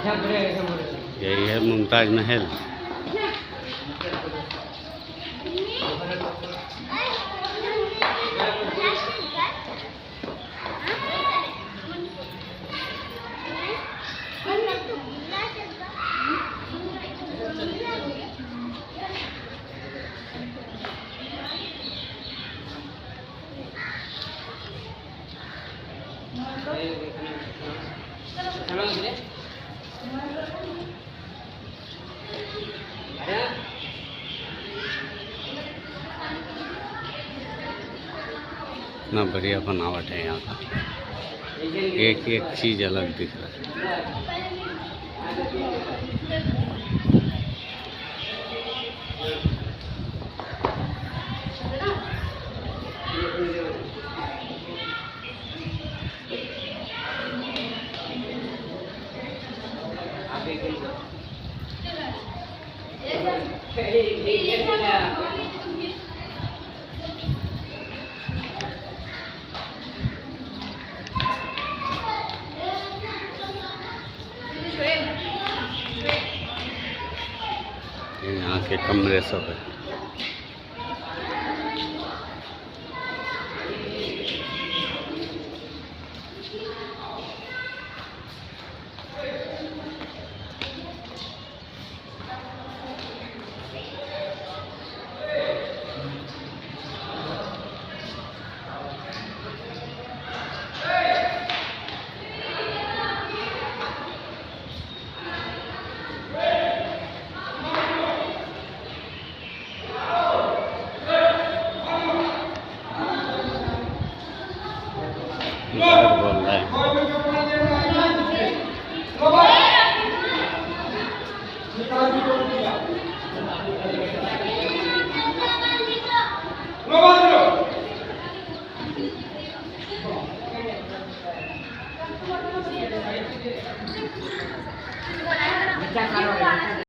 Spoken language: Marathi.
यही है मुमताज महल। इतना बढ़िया बनावट है यहाँ का, एक एक चीज़ अलग दिख रहा है। यहाँ के कमरे सब है। बोल रहा है।